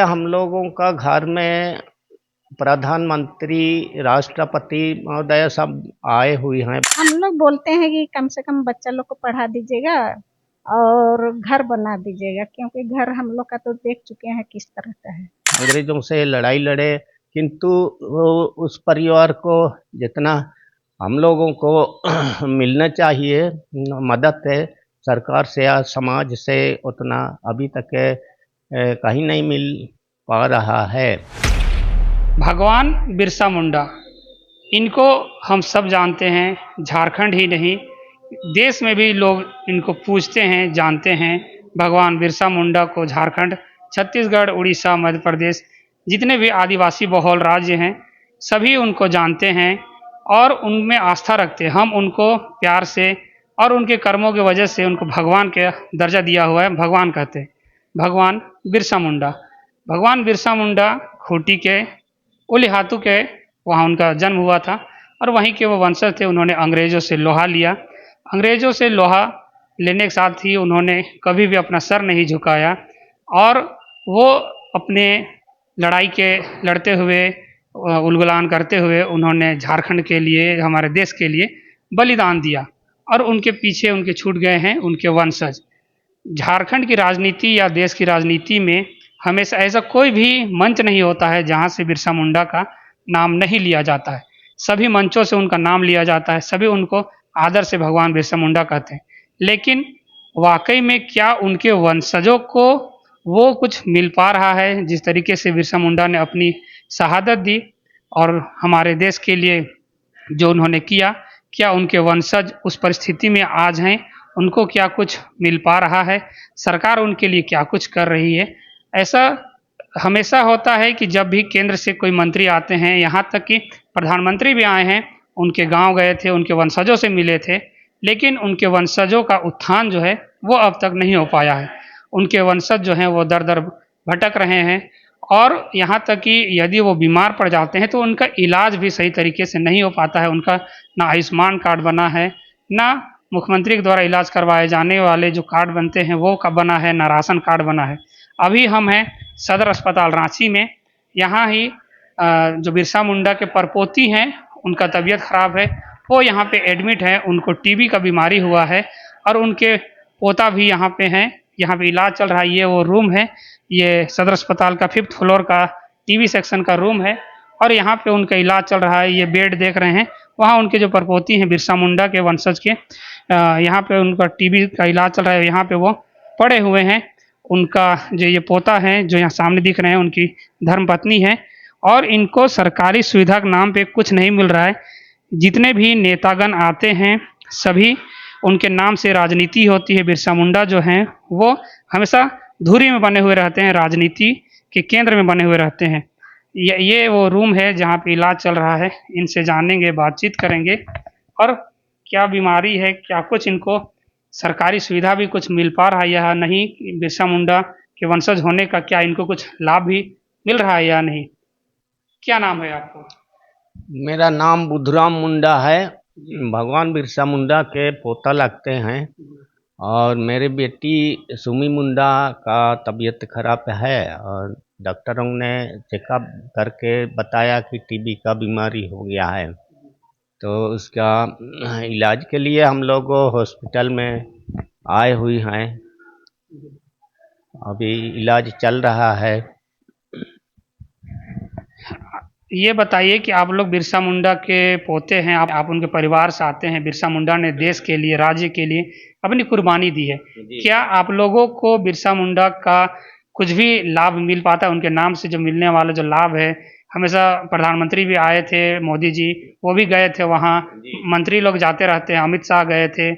हम लोगों का घर में प्रधानमंत्री, राष्ट्रपति महोदय सब आए हुए हैं। हम लोग बोलते हैं कि कम से कम बच्चा लोग को पढ़ा दीजिएगा और घर बना दीजिएगा, क्योंकि घर हम लोग का तो देख चुके हैं किस तरह का है। अंग्रेजों से लड़ाई लड़े, किंतु वो उस परिवार को जितना हम लोगों को मिलना चाहिए मदद है सरकार से या समाज से, उतना अभी तक कहीं नहीं मिल पा रहा है। भगवान बिरसा मुंडा, इनको हम सब जानते हैं। झारखंड ही नहीं, देश में भी लोग इनको पूजते हैं, जानते हैं। भगवान बिरसा मुंडा को झारखंड, छत्तीसगढ़, उड़ीसा, मध्य प्रदेश, जितने भी आदिवासी बहुल राज्य हैं, सभी उनको जानते हैं और उनमें आस्था रखते हैं। हम उनको प्यार से और उनके कर्मों की वजह से उनको भगवान का दर्जा दिया हुआ है, भगवान कहते हैं। भगवान बिरसा मुंडा, भगवान बिरसा मुंडा खूंटी के उलिहातू के वहाँ उनका जन्म हुआ था और वहीं के वो वंशज थे। उन्होंने अंग्रेज़ों से लोहा लिया। अंग्रेज़ों से लोहा लेने के साथ ही उन्होंने कभी भी अपना सर नहीं झुकाया और वो अपने लड़ाई के लड़ते हुए, उलगुलान करते हुए उन्होंने झारखंड के लिए, हमारे देश के लिए बलिदान दिया और उनके पीछे उनके छूट गए हैं उनके वंशज। झारखंड की राजनीति या देश की राजनीति में हमेशा ऐसा कोई भी मंच नहीं होता है जहाँ से बिरसा मुंडा का नाम नहीं लिया जाता है। सभी मंचों से उनका नाम लिया जाता है, सभी उनको आदर से भगवान बिरसा मुंडा कहते हैं। लेकिन वाकई में क्या उनके वंशजों को वो कुछ मिल पा रहा है? जिस तरीके से बिरसा मुंडा ने अपनी शहादत दी और हमारे देश के लिए जो उन्होंने किया, क्या उनके वंशज उस परिस्थिति में आज हैं? उनको क्या कुछ मिल पा रहा है? सरकार उनके लिए क्या कुछ कर रही है? ऐसा हमेशा होता है कि जब भी केंद्र से कोई मंत्री आते हैं, यहाँ तक कि प्रधानमंत्री भी आए हैं, उनके गांव गए थे, उनके वंशजों से मिले थे, लेकिन उनके वंशजों का उत्थान जो है वो अब तक नहीं हो पाया है। उनके वंशज जो हैं वो दर दर भटक रहे हैं और यहाँ तक कि यदि वो बीमार पड़ जाते हैं तो उनका इलाज भी सही तरीके से नहीं हो पाता है। उनका ना आयुष्मान कार्ड बना है, ना मुख्यमंत्री के द्वारा इलाज करवाए जाने वाले जो कार्ड बनते हैं वो का बना है, ना राशन कार्ड बना है। अभी हम हैं सदर अस्पताल रांची में। यहाँ ही जो बिरसा मुंडा के परपोती हैं, उनका तबीयत खराब है, वो यहाँ पे एडमिट है। उनको टीबी का बीमारी हुआ है और उनके पोता भी यहाँ पे हैं, यहाँ पे इलाज चल रहा है। ये वो रूम है, ये सदर अस्पताल का 5th फ्लोर का टीबी सेक्शन का रूम है और यहाँ पे उनका इलाज चल रहा है। ये बेड देख रहे हैं, वहाँ उनके जो परपोती हैं बिरसा मुंडा के वंशज के, यहाँ पे उनका टीबी का इलाज चल रहा है। यहाँ पे वो पड़े हुए हैं। उनका जो ये पोता है जो यहाँ सामने दिख रहे हैं, उनकी धर्मपत्नी है और इनको सरकारी सुविधा के नाम पे कुछ नहीं मिल रहा है। जितने भी नेतागण आते हैं सभी उनके नाम से राजनीति होती है। बिरसा मुंडा जो हैं वो हमेशा धुरी में बने हुए रहते हैं, राजनीति के केंद्र में बने हुए रहते हैं। ये वो रूम है जहाँ पे इलाज चल रहा है। इनसे जानेंगे, बातचीत करेंगे और क्या बीमारी है, क्या कुछ इनको सरकारी सुविधा भी कुछ मिल पा रहा है या नहीं, बिरसा मुंडा के वंशज होने का क्या इनको कुछ लाभ भी मिल रहा है या नहीं। क्या नाम है आपको? मेरा नाम बुधराम मुंडा है, भगवान बिरसा मुंडा के पोता लगते हैं और मेरी बेटी सुमी मुंडा का तबीयत खराब है और डॉक्टरों ने चेकअप करके बताया कि टीबी का बीमारी हो गया है। तो उसका इलाज के लिए हम लोग हॉस्पिटल में आए हुए हैं। अभी इलाज चल रहा है। ये बताइए कि आप लोग बिरसा मुंडा के पोते हैं, आप उनके परिवार से आते हैं। बिरसा मुंडा ने देश के लिए, राज्य के लिए अपनी कुर्बानी दी है। क्या आप लोगों को बिरसा मुंडा का कुछ भी लाभ मिल पाता है? उनके नाम से जो मिलने वाला जो लाभ है, हमेशा प्रधानमंत्री भी आए थे, मोदी जी वो भी गए थे वहाँ, मंत्री लोग जाते रहते हैं, अमित शाह गए थे।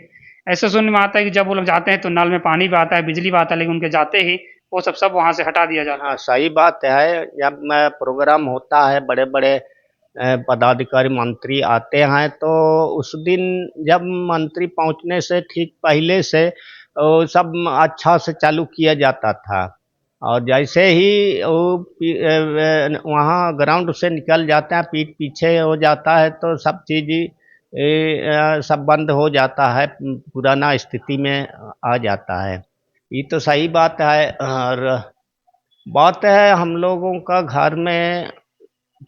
ऐसे सुनने में आता है कि जब वो लोग जाते हैं तो नल में पानी भी आता है, बिजली भी आता है, लेकिन उनके जाते ही वो सब वहाँ से हटा दिया जाता है। हाँ, सही बात है। जब प्रोग्राम होता है, बड़े बड़े पदाधिकारी मंत्री आते हैं, तो उस दिन जब मंत्री पहुंचने से ठीक पहले से सब अच्छा से चालू किया जाता था और जैसे ही वो वहाँ ग्राउंड से निकल जाते हैं, पीठ पीछे हो जाता है, तो सब चीज़ सब बंद हो जाता है, पुराना स्थिति में आ जाता है। ये तो सही बात है। और बात है हम लोगों का घर में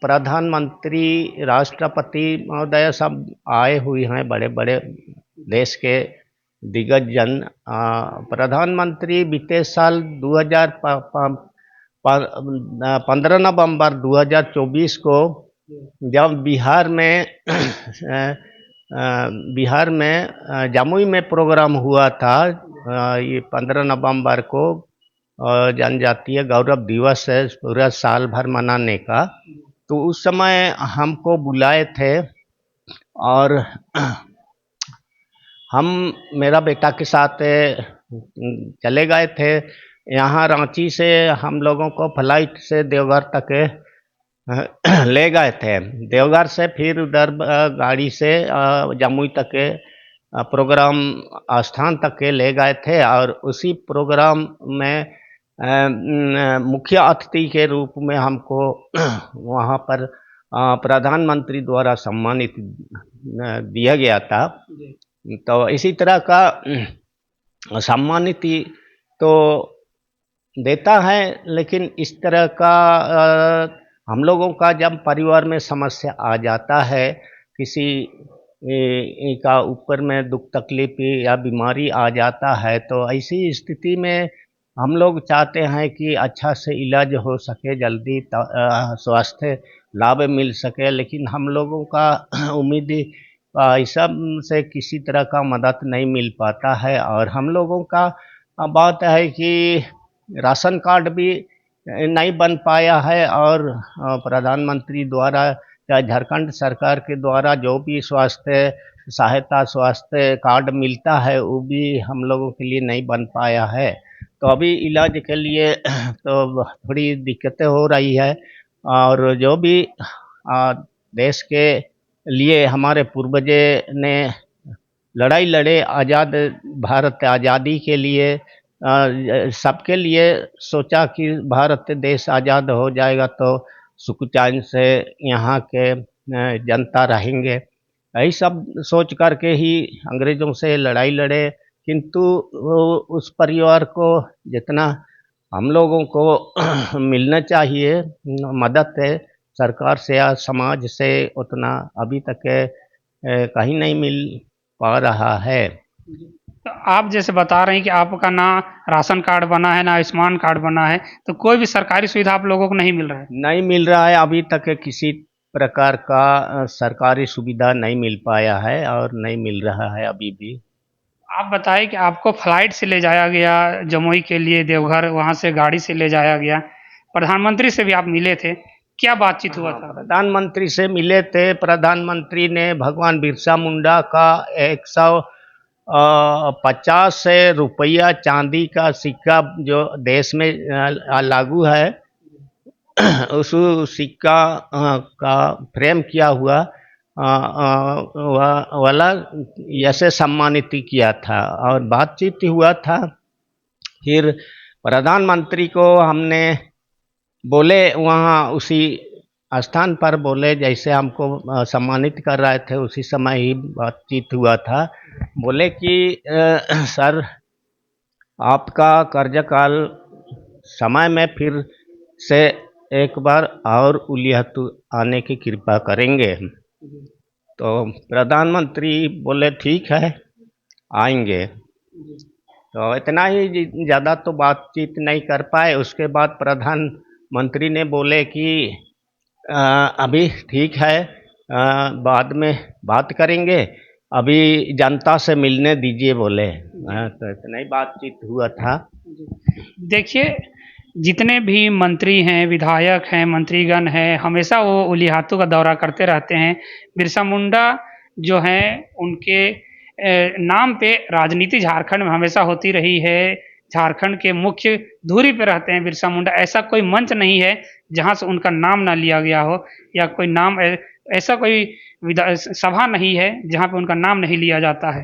प्रधानमंत्री, राष्ट्रपति महोदय सब आए हुए हैं, बड़े बड़े देश के दिग्गज जन। प्रधानमंत्री बीते साल 15 नवंबर 2024 को जब बिहार में जमुई में प्रोग्राम हुआ था, ये 15 नवंबर को जनजातीय गौरव दिवस है पूरा साल भर मनाने का। तो उस समय हमको बुलाए थे और हम मेरा बेटा के साथ चले गए थे। यहाँ रांची से हम लोगों को फ्लाइट से देवघर तक ले गए थे। देवघर से फिर उधर गाड़ी से जमुई तक प्रोग्राम स्थान तक ले गए थे और उसी प्रोग्राम में मुख्य अतिथि के रूप में हमको वहाँ पर प्रधानमंत्री द्वारा सम्मानित दिया गया था। तो इसी तरह का सम्मानित तो देता है, लेकिन इस तरह का हम लोगों का जब परिवार में समस्या आ जाता है, किसी का ऊपर में दुख तकलीफ या बीमारी आ जाता है, तो ऐसी स्थिति में हम लोग चाहते हैं कि अच्छा से इलाज हो सके, जल्दी स्वास्थ्य लाभ मिल सके। लेकिन हम लोगों का उम्मीद ऐसा से किसी तरह का मदद नहीं मिल पाता है। और हम लोगों का बात है कि राशन कार्ड भी नहीं बन पाया है और प्रधानमंत्री द्वारा या झारखंड सरकार के द्वारा जो भी स्वास्थ्य सहायता, स्वास्थ्य कार्ड मिलता है, वो भी हम लोगों के लिए नहीं बन पाया है। तो अभी इलाज के लिए तो थोड़ी दिक्कतें हो रही है। और जो भी देश के लिए हमारे पूर्वजों ने लड़ाई लड़े, आज़ाद भारत आज़ादी के लिए, सबके लिए सोचा कि भारत देश आज़ाद हो जाएगा तो सुख चैन से यहाँ के जनता रहेंगे। यही सब सोच करके ही अंग्रेज़ों से लड़ाई लड़े। किंतु उस परिवार को जितना हम लोगों को मिलना चाहिए मदद है सरकार से या समाज से, उतना अभी तक कहीं नहीं मिल पा रहा है। तो आप जैसे बता रहे हैं कि आपका ना राशन कार्ड बना है, ना आयुष्मान कार्ड बना है, तो कोई भी सरकारी सुविधा आप लोगों को नहीं मिल रहा है? नहीं मिल रहा है, अभी तक किसी प्रकार का सरकारी सुविधा नहीं मिल पाया है और नहीं मिल रहा है अभी भी। आप बताएं कि आपको फ्लाइट से ले जाया गया जमुई के लिए देवघर, वहाँ से गाड़ी से ले जाया गया, प्रधानमंत्री से भी आप मिले थे, क्या बातचीत हुआ था? प्रधानमंत्री से मिले थे। प्रधानमंत्री ने भगवान बिरसा मुंडा का 150 रुपया चांदी का सिक्का जो देश में लागू है, उस सिक्का का फ्रेम किया हुआ वाला ऐसे सम्मानित किया था और बातचीत हुआ था। फिर प्रधानमंत्री को हमने बोले वहाँ उसी स्थान पर बोले, जैसे हमको सम्मानित कर रहे थे उसी समय ही बातचीत हुआ था। बोले कि सर आपका कार्यकाल समय में फिर से एक बार और उलियातू आने की कृपा करेंगे। तो प्रधानमंत्री बोले ठीक है आएंगे। तो इतना ही, ज़्यादा तो बातचीत नहीं कर पाए। उसके बाद प्रधानमंत्री ने बोले कि अभी ठीक है, बाद में बात करेंगे, अभी जनता से मिलने दीजिए बोले। तो इतना ही बातचीत हुआ था। देखिए, जितने भी मंत्री हैं, विधायक हैं, मंत्रीगण हैं, हमेशा वो उलिहातू का दौरा करते रहते हैं। बिरसा मुंडा जो हैं उनके नाम पे राजनीति झारखंड में हमेशा होती रही है। झारखंड के मुख्य धुरी पे रहते हैं बिरसा मुंडा। ऐसा कोई मंच नहीं है जहाँ से उनका नाम ना लिया गया हो, या कोई नाम ऐसा कोई सभा नहीं है जहाँ पे उनका नाम नहीं लिया जाता है।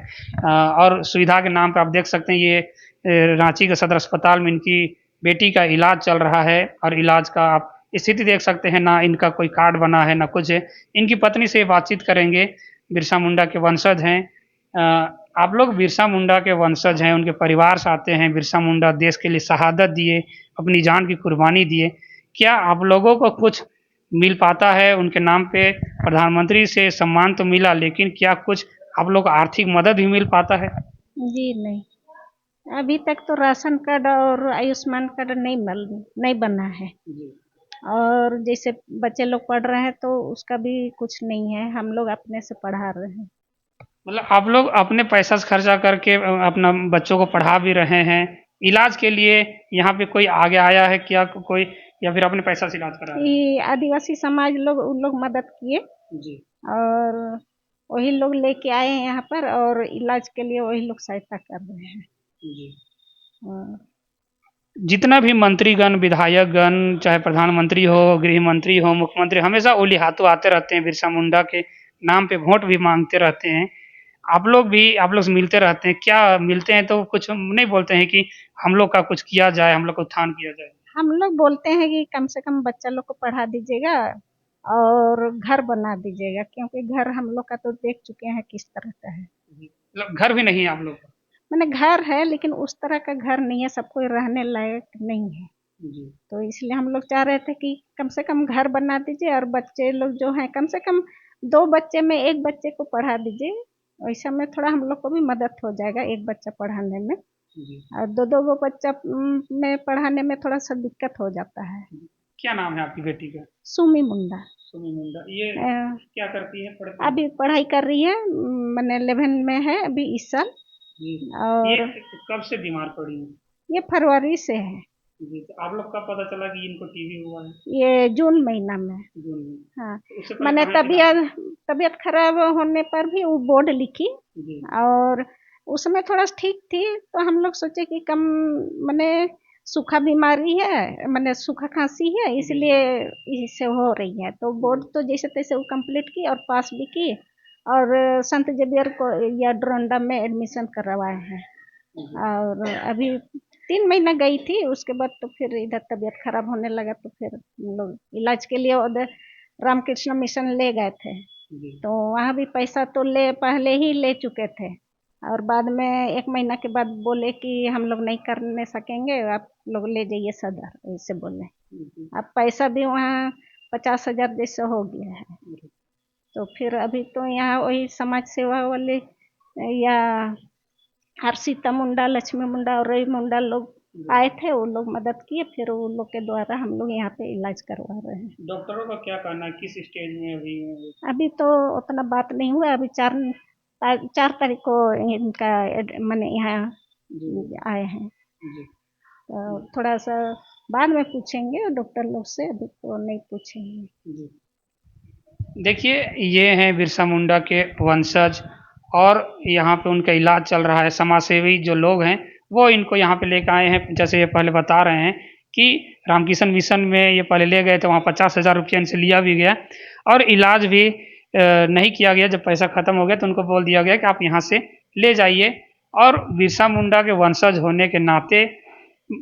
और सुविधा के नाम पे आप देख सकते हैं, ये रांची के सदर अस्पताल में इनकी बेटी का इलाज चल रहा है और इलाज का आप स्थिति देख सकते हैं, ना इनका कोई कार्ड बना है ना कुछ है। इनकी पत्नी से बातचीत करेंगे, बिरसा मुंडा के वंशज हैं। आप लोग बिरसा मुंडा के वंशज हैं, उनके परिवार से आते हैं। बिरसा मुंडा देश के लिए शहादत दिए अपनी जान की कुर्बानी दिए, क्या आप लोगों को कुछ मिल पाता है उनके नाम पे? प्रधानमंत्री से सम्मान तो मिला, लेकिन क्या कुछ आप लोग को आर्थिक मदद भी मिल पाता है? जी नहीं, अभी तक तो राशन कार्ड और आयुष्मान कार्ड नहीं बना है। और जैसे बच्चे लोग पढ़ रहे हैं तो उसका भी कुछ नहीं है, हम लोग अपने से पढ़ा रहे हैं। मतलब आप लोग अपने पैसा से खर्चा करके अपना बच्चों को पढ़ा भी रहे हैं। इलाज के लिए यहाँ पे कोई आगे आया है क्या कोई, या फिर अपने पैसा से इलाज करा रहे हैं? ये आदिवासी समाज लोग उन लोग मदद किए जी और वही लोग लेके आए हैं यहाँ पर, और इलाज के लिए वही लोग सहायता कर रहे हैं। जी। और जितना भी मंत्रीगण, विधायकगण, चाहे प्रधानमंत्री हो, गृह मंत्री हो, मुख्यमंत्री, हमेशा ओली हाथों आते रहते हैं, बिरसा मुंडा के नाम पे वोट भी मांगते रहते हैं। आप लोग से मिलते रहते हैं, क्या मिलते हैं तो कुछ नहीं बोलते हैं कि हम लोग का कुछ किया जाए, हम लोग का उत्थान किया जाए? हम लोग बोलते हैं कि कम से कम बच्चा लोग को पढ़ा दीजिएगा और घर बना दीजिएगा, क्योंकि घर हम लोग का तो देख चुके हैं किस तरह का है। मतलब घर भी नहीं है आप लोग का? मैंने घर है लेकिन उस तरह का घर नहीं है, सब कोई रहने लायक नहीं है। जी तो इसलिए हम लोग चाह रहे थे कि कम से कम घर बना दीजिए और बच्चे लोग जो हैं कम से कम 2 बच्चे में 1 बच्चे को पढ़ा दीजिए। वैसे में थोड़ा हम लोग को भी मदद हो जाएगा एक बच्चा पढ़ाने में, जी। और 2-2 गो बच्चा में पढ़ाने में थोड़ा सा दिक्कत हो जाता है। क्या नाम है आपकी बेटी का? सुमी मुंडा सुमी मुंडा। ये अ, क्या करती है, पढ़ती है? अभी पढ़ाई कर रही है, मैंने 11 में है अभी इस साल। जी। ये और कब से बीमार पड़ी है? ये फरवरी से है, जी, तो आप लोग कब पता चला कि इनको टीबी हुआ है? ये जून महीना में। जून में। हाँ, तो उससे पहले मैंने कहाँ दिखाया? तबीयत खराब होने पर भी वो बोर्ड लिखी, जी और उसमें थोड़ा ठीक थी तो हम लोग सोचे कि कम मैंने सूखा बीमारी है, मैंने सूखा खांसी है, इसलिए इससे हो रही है। तो बोर्ड तो जैसे तैसे वो कंप्लीट की और पास भी की, और संत जेवियर को या डरोंडा में एडमिशन करवाए हैं। और अभी 3 महीना गई थी, उसके बाद तो फिर इधर तबीयत खराब होने लगा तो फिर हम लोग इलाज के लिए उधर रामकृष्ण मिशन ले गए थे। जी। तो वहाँ भी पैसा तो पहले ही ले चुके थे, और बाद में 1 महीना के बाद बोले कि हम लोग नहीं करने सकेंगे, आप लोग ले जाइए सदर, ऐसे बोले। जी। अब पैसा भी वहाँ 50,000 जैसे हो गया है। तो फिर अभी तो यहाँ वही समाज सेवा वाले या हर्षिता मुंडा, लक्ष्मी मुंडा और रवि मुंडा लोग आए थे, वो लोग मदद किए, फिर वो लोग के द्वारा हम लोग यहाँ पे इलाज करवा रहे हैं। डॉक्टरों का क्या कहना है, किस स्टेज में अभी है वो? अभी तो उतना बात नहीं हुआ, अभी 4 तारीख को इनका मैंने यहाँ जी आए हैं। जी। तो थोड़ा सा बाद में पूछेंगे डॉक्टर लोग से, अभी तो नहीं पूछेंगे। जी। देखिए, ये हैं बिरसा मुंडा के वंशज, और यहाँ पे उनका इलाज चल रहा है। समाजसेवी जो लोग हैं वो इनको यहाँ पे लेकर आए हैं। जैसे ये पहले बता रहे हैं कि रामकिशन मिशन में ये पहले ले गए थे, वहाँ 50,000 रुपया इनसे लिया भी गया और इलाज भी नहीं किया गया। जब पैसा ख़त्म हो गया तो उनको बोल दिया गया कि आप यहाँ से ले जाइए। और बिरसा मुंडा के वंशज होने के नाते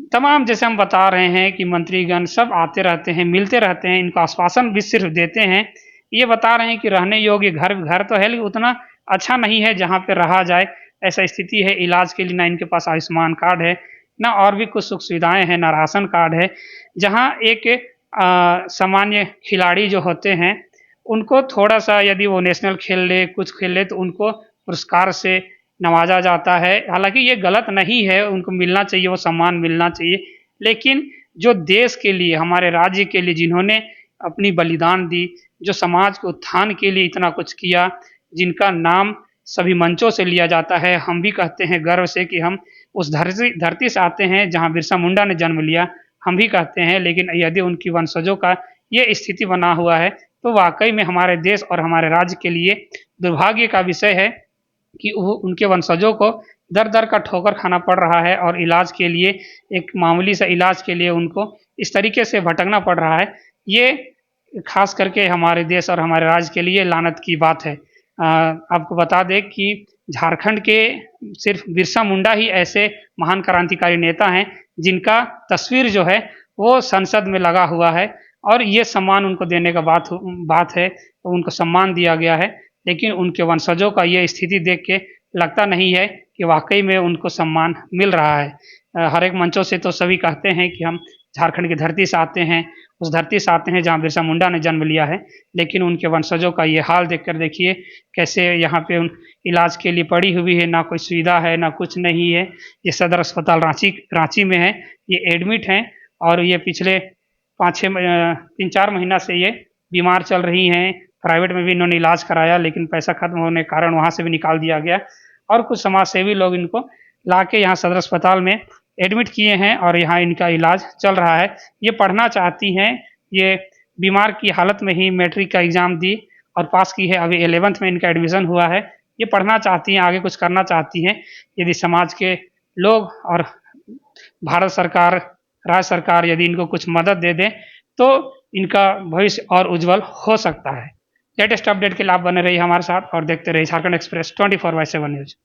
तमाम, जैसे हम बता रहे हैं कि मंत्रीगण सब आते रहते हैं, मिलते रहते हैं, इनको आश्वासन भी सिर्फ देते हैं। ये बता रहे हैं कि रहने योग्य घर घर तो है, लेकिन उतना अच्छा नहीं है जहाँ पे रहा जाए, ऐसा स्थिति है। इलाज के लिए ना इनके पास आयुष्मान कार्ड है, ना और भी कुछ सुख सुविधाएं हैं, ना राशन कार्ड है। जहाँ एक सामान्य खिलाड़ी जो होते हैं उनको थोड़ा सा, यदि वो नेशनल खेल ले, कुछ खेल ले, तो उनको पुरस्कार से नवाजा जाता है। हालांकि ये गलत नहीं है, उनको मिलना चाहिए, वो सम्मान मिलना चाहिए। लेकिन जो देश के लिए, हमारे राज्य के लिए जिन्होंने अपनी बलिदान दी, जो समाज के उत्थान के लिए इतना कुछ किया, जिनका नाम सभी मंचों से लिया जाता है, हम भी कहते हैं गर्व से कि हम उस धरती से आते हैं जहां बिरसा मुंडा ने जन्म लिया, हम भी कहते हैं। लेकिन यदि उनकी वंशजों का ये स्थिति बना हुआ है तो वाकई में हमारे देश और हमारे राज्य के लिए दुर्भाग्य का विषय है कि उनके वंशजों को दर दर का ठोकर खाना पड़ रहा है, और इलाज के लिए, एक मामूली सा इलाज के लिए उनको इस तरीके से भटकना पड़ रहा है। ये खास करके हमारे देश और हमारे राज्य के लिए लानत की बात है। आपको बता दें कि झारखंड के सिर्फ बिरसा मुंडा ही ऐसे महान क्रांतिकारी नेता हैं जिनका तस्वीर जो है वो संसद में लगा हुआ है, और ये सम्मान उनको देने का बात है, तो उनको सम्मान दिया गया है। लेकिन उनके वंशजों का ये स्थिति देख के लगता नहीं है कि वाकई में उनको सम्मान मिल रहा है। हर एक मंचों से तो सभी कहते हैं कि हम झारखंड की धरती से आते हैं, उस धरती से आते हैं जहाँ बिरसा मुंडा ने जन्म लिया है, लेकिन उनके वंशजों का ये हाल देखकर देखिए कैसे यहाँ पे इलाज के लिए पड़ी हुई है, ना कोई सुविधा है, ना कुछ नहीं है। ये सदर अस्पताल रांची में है, ये एडमिट हैं और ये पिछले 3-4 महीना से ये बीमार चल रही हैं। प्राइवेट में भी इन्होंने इलाज कराया, लेकिन पैसा खत्म होने के कारण वहाँ से भी निकाल दिया गया और कुछ समाज सेवी लोग इनको ला के यहाँ सदर अस्पताल में एडमिट किए हैं और यहाँ इनका इलाज चल रहा है। ये पढ़ना चाहती हैं, ये बीमार की हालत में ही मैट्रिक का एग्ज़ाम दी और पास की है। अभी 11th में इनका एडमिशन हुआ है। ये पढ़ना चाहती हैं, आगे कुछ करना चाहती हैं। यदि समाज के लोग और भारत सरकार, राज्य सरकार यदि इनको कुछ मदद दे दें तो इनका भविष्य और उज्जवल हो सकता है। लेटेस्ट अपडेट के लिए आप बने रहिए हमारे साथ और देखते रहिए झारखंड एक्सप्रेस 24/7 न्यूज़।